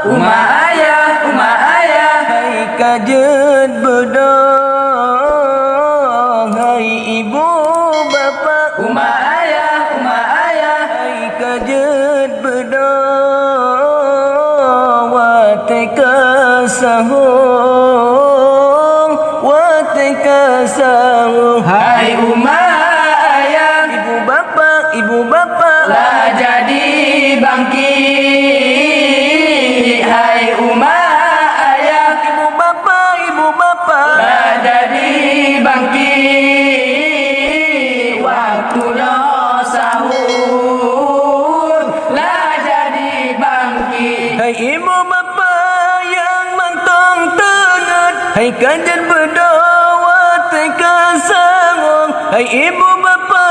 Uma ayah Hai kajet bedong, hai ibu bapa. Uma ayah Hai kajet bedong, wate kasahung, wate kasahung. Hai uma ayah Ibu bapa lah jadi bangkit. Hai uma ayah ibu bapa lah jadi bangkit. Waktu dah sahur lah jadi bangkit. Hai ibu bapa yang mantong tengat, hai kajet berdoa teka sangong. Hai ibu bapa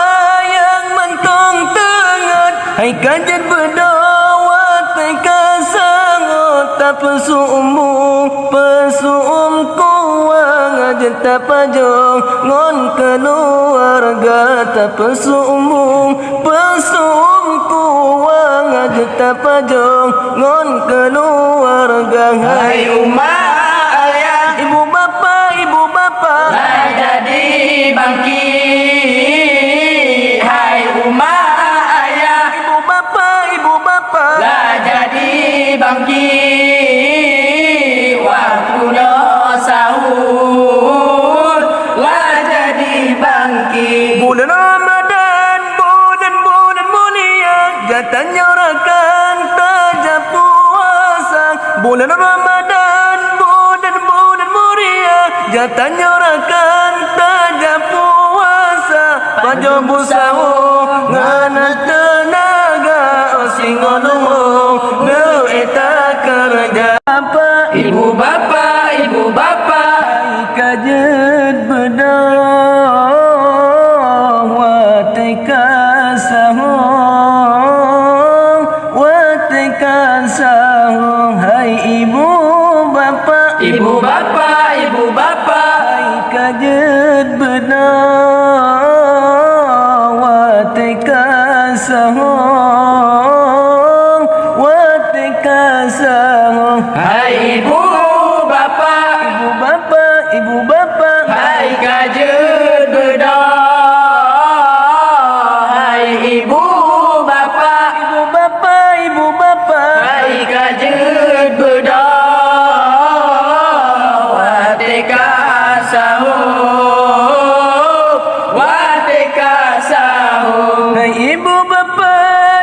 yang mantong tengat, hai kajet berdoa teka sangong. Tak pesum kuang aja tak pajong ngon keluarga. Tak pesum kuang aja tak pajong ngon keluarga. Hai uma ayah ibu bapa lah jadi bangkit. Hai uma ayah ibu bapa lah jadi bangkit. Waktu dah sahur lah jadi bangkit. bulan Ramadan, bulan mulia, jatahnya rakan tajam puasa. Bulan Ramadan, bulan mulia, jatahnya rakan tajam puasa. Pajo busahu ngana tenaga osingolong ne eta kerja apa Ibu bapa hai kajet bedong, wate kasahong, wate kasahong. Hai ibu bapa hai kajet bedong, wate kasahong, wate kasahong. Hai ibu bapa Ibu bapa hai kajet bedong. Hai ibu bapa hai kajet bedong. Wate kasahur, wate kasahur. hai ibu bapa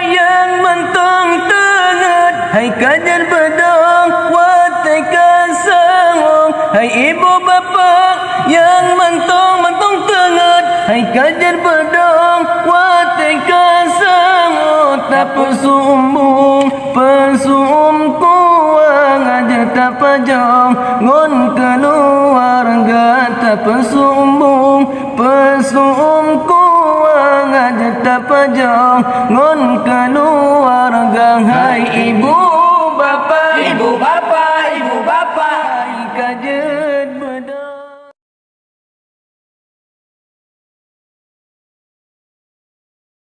yang mentong tengat, hai kajet bedong, wate kasahong. Hai ibu bapa yang mentong tengat, hai kajet bedong, wate kasahong. Tak pesum kuang aja tak pajong ngon keluarga. Tak pesum kuang aja tak pajong ngon keluarga. Hai